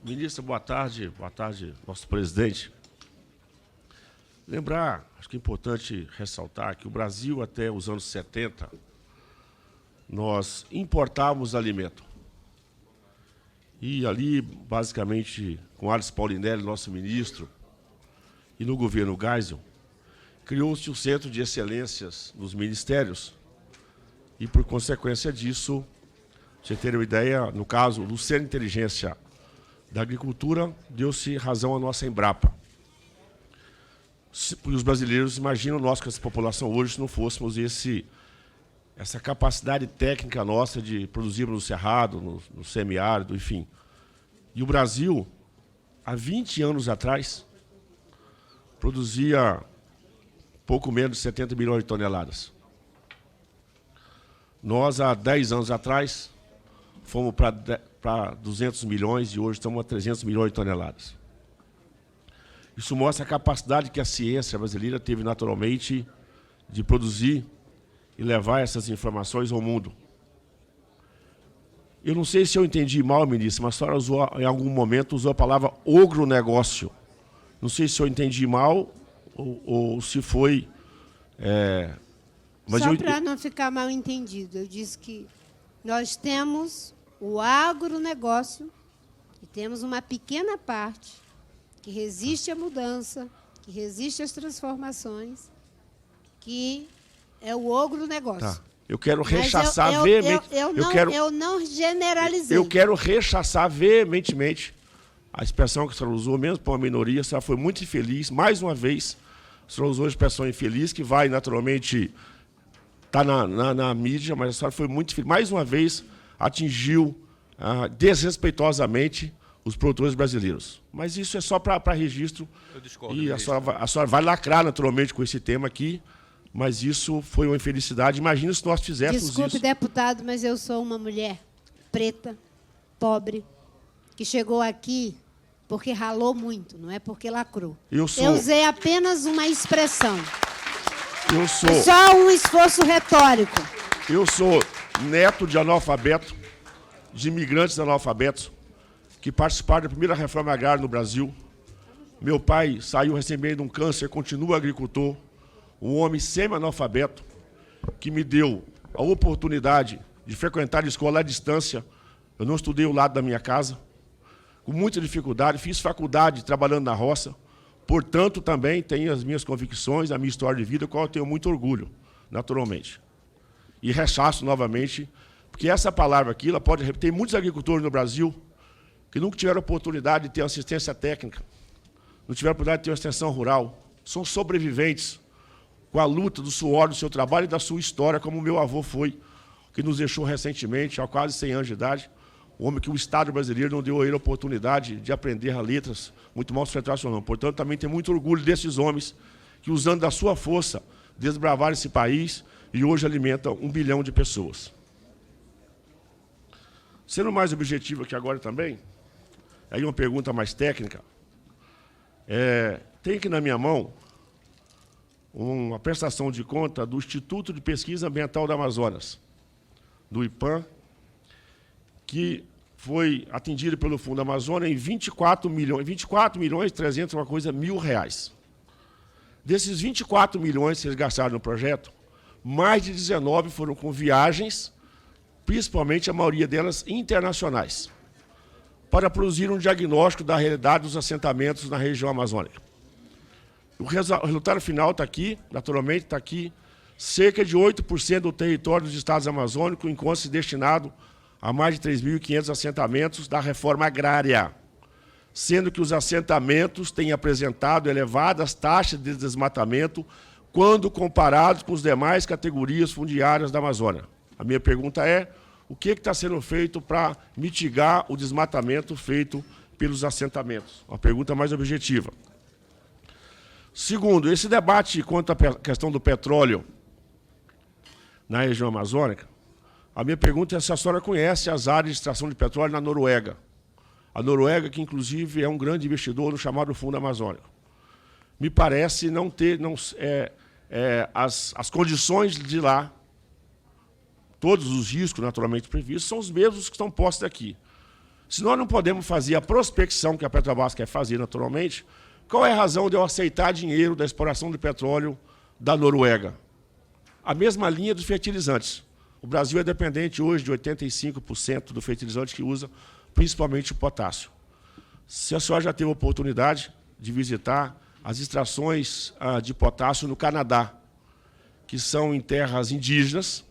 Ministra, boa tarde, nosso presidente. Lembrar, acho que é importante ressaltar que o Brasil, até os anos 70, nós importávamos alimento. E ali, basicamente, com Alice Paulinelli, nosso ministro, e no governo Geisel, criou-se o Centro de Excelências nos Ministérios e, por consequência disso, você ter uma ideia, no caso do Centro de Inteligência da Agricultura, deu-se razão à nossa Embrapa. E os brasileiros imaginam nós, com essa população hoje, se não fôssemos essa capacidade técnica nossa de produzirmos no Cerrado, no semiárido, enfim. E o Brasil, há 20 anos atrás, produzia pouco menos de 70 milhões de toneladas. Nós, há 10 anos atrás, fomos para 200 milhões e hoje estamos a 300 milhões de toneladas. Isso mostra a capacidade que a ciência brasileira teve naturalmente de produzir e levar essas informações ao mundo. Eu não sei se eu entendi mal, ministro, mas a senhora usou, em algum momento usou a palavra agronegócio. Não sei se eu entendi mal ou se foi... mas só para não ficar mal entendido, eu disse que nós temos o agronegócio e temos uma pequena parte que resiste à mudança, que resiste às transformações, que é o agronegócio. Tá. Eu quero rechaçar veementemente... Eu não generalizei. Eu quero rechaçar veementemente a expressão que a senhora usou, mesmo para uma minoria. A senhora foi muito infeliz. Mais uma vez, a senhora usou a expressão infeliz, que vai, naturalmente, estar na mídia, mas a senhora foi muito infeliz. Mais uma vez, atingiu desrespeitosamente os produtores brasileiros. Mas isso é só para registro. Eu discordo. E a senhora vai lacrar, naturalmente, com esse tema aqui, mas isso foi uma infelicidade. Imagina se nós fizéssemos isso. Desculpe, deputado, mas eu sou uma mulher preta, pobre, que chegou aqui porque ralou muito, não é porque lacrou. Eu usei apenas uma expressão. Só um esforço retórico. Eu sou neto de analfabeto, de imigrantes analfabetos, que participaram da primeira reforma agrária no Brasil. Meu pai saiu recebendo um câncer, continua agricultor, um homem semi-analfabeto, que me deu a oportunidade de frequentar a escola à distância. Eu não estudei ao lado da minha casa, com muita dificuldade, fiz faculdade trabalhando na roça, portanto, também tenho as minhas convicções, a minha história de vida, com a qual eu tenho muito orgulho, naturalmente. E rechaço novamente, porque essa palavra aqui, ela pode repetir. Tem muitos agricultores no Brasil que nunca tiveram oportunidade de ter assistência técnica, não tiveram oportunidade de ter uma extensão rural, são sobreviventes com a luta do suor do seu trabalho e da sua história, como o meu avô foi, que nos deixou recentemente, há quase 100 anos de idade, um homem que o Estado brasileiro não deu a ele a oportunidade de aprender letras, muito mal sustentacional. Portanto, também tem muito orgulho desses homens que, usando da sua força, desbravaram esse país e hoje alimentam 1 bilhão de pessoas. Sendo mais objetivo aqui agora também, aí uma pergunta mais técnica, tem aqui na minha mão uma prestação de conta do Instituto de Pesquisa Ambiental do Amazonas, do IPAM, que foi atendido pelo Fundo Amazônia em 24 milhões 300 uma coisa mil reais. Desses 24 milhões que eles gastaram no projeto, mais de 19 foram com viagens, principalmente a maioria delas internacionais, para produzir um diagnóstico da realidade dos assentamentos na região amazônica. O resultado final está aqui, naturalmente está aqui, cerca de 8% do território dos estados amazônicos encontra-se destinado a mais de 3.500 assentamentos da reforma agrária, sendo que os assentamentos têm apresentado elevadas taxas de desmatamento quando comparados com as demais categorias fundiárias da Amazônia. A minha pergunta é, o que está sendo feito para mitigar o desmatamento feito pelos assentamentos? Uma pergunta mais objetiva. Segundo, esse debate quanto à questão do petróleo na região amazônica, a minha pergunta é se a senhora conhece as áreas de extração de petróleo na Noruega. A Noruega, que inclusive é um grande investidor no chamado Fundo Amazônico. Me parece não ter as condições de lá, todos os riscos naturalmente previstos, são os mesmos que estão postos aqui. Se nós não podemos fazer a prospecção que a Petrobras quer fazer naturalmente, qual é a razão de eu aceitar dinheiro da exploração de petróleo da Noruega? A mesma linha dos fertilizantes. O Brasil é dependente hoje de 85% do fertilizante que usa, principalmente o potássio. Se a senhora já teve a oportunidade de visitar as extrações de potássio no Canadá, que são em terras indígenas,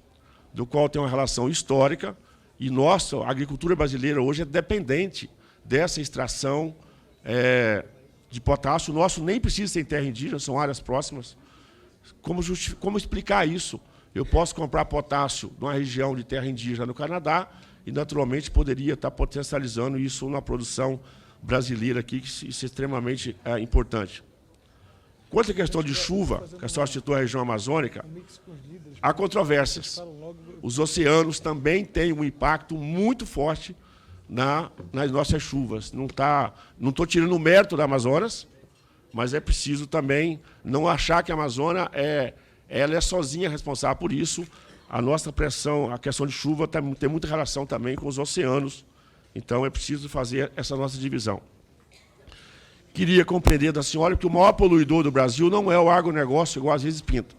do qual tem uma relação histórica, e nossa, a agricultura brasileira hoje é dependente dessa extração de potássio. O nosso nem precisa ser em terra indígena, são áreas próximas. Como explicar isso? Eu posso comprar potássio numa região de terra indígena no Canadá e, naturalmente, poderia estar potencializando isso na produção brasileira aqui, que isso é extremamente importante. Quanto à questão de chuva, que a senhora citou a região amazônica, há controvérsias. Os oceanos também têm um impacto muito forte nas nossas chuvas. Não estou tirando o mérito da Amazonas, mas é preciso também não achar que a Amazônia ela é sozinha responsável por isso. A nossa pressão, a questão de chuva tem muita relação também com os oceanos. Então, é preciso fazer essa nossa divisão. Queria compreender da senhora que o maior poluidor do Brasil não é o agronegócio, igual às vezes pinta.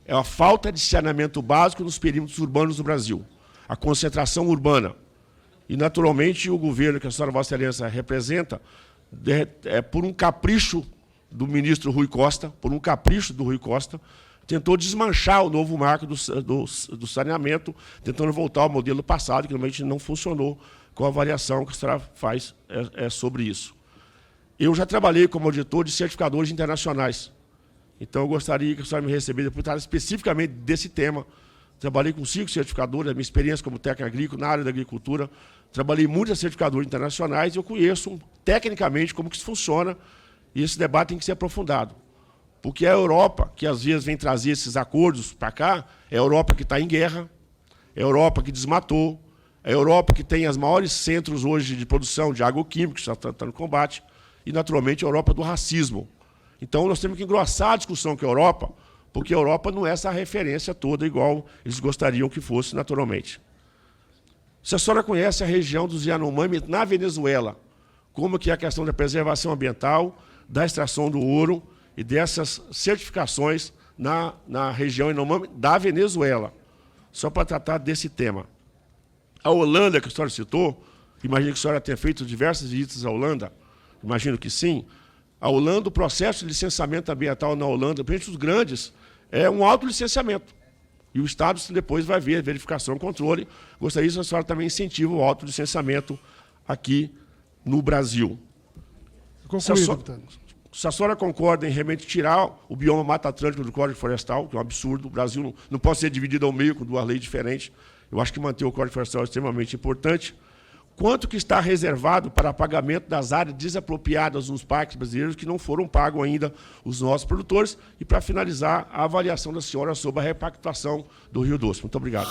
É a falta de saneamento básico nos perímetros urbanos do Brasil. A concentração urbana. E, naturalmente, o governo que a senhora Vossa Excelência representa, por um capricho do ministro Rui Costa, tentou desmanchar o novo marco do saneamento, tentando voltar ao modelo passado, que realmente não funcionou, com a avaliação que a senhora faz sobre isso. Eu já trabalhei como auditor de certificadores internacionais. Então, eu gostaria que a senhora me recebesse por tratar especificamente desse tema. Trabalhei com 5 certificadores, a minha experiência como técnico agrícola na área da agricultura. Trabalhei muito em certificadores internacionais e eu conheço tecnicamente como que isso funciona, e esse debate tem que ser aprofundado. Porque a Europa, que às vezes vem trazer esses acordos para cá, é a Europa que está em guerra, é a Europa que desmatou, é a Europa que tem os maiores centros hoje de produção de agroquímicos, que está no combate, e, naturalmente, a Europa do racismo. Então, nós temos que engrossar a discussão com a Europa, porque a Europa não é essa referência toda igual eles gostariam que fosse, naturalmente. Se a senhora conhece a região dos Yanomami na Venezuela, como que é a questão da preservação ambiental, da extração do ouro e dessas certificações na região Yanomami da Venezuela, só para tratar desse tema. A Holanda, que a senhora citou, imagino que a senhora tenha feito diversas visitas à Holanda, imagino que sim. A Holanda, o processo de licenciamento ambiental na Holanda, principalmente os grandes, é um autolicenciamento. E o Estado depois vai ver a verificação e controle. Gostaria que a senhora também incentive o autolicenciamento aqui no Brasil. Se a senhora concorda em realmente tirar o bioma Mata Atlântica do Código Florestal, que é um absurdo, o Brasil não pode ser dividido ao meio com 2 leis diferentes, eu acho que manter o Código Florestal é extremamente importante. Quanto que está reservado para pagamento das áreas desapropriadas nos parques brasileiros que não foram pagos ainda os nossos produtores? E, para finalizar, a avaliação da senhora sobre a repactuação do Rio Doce. Muito obrigado.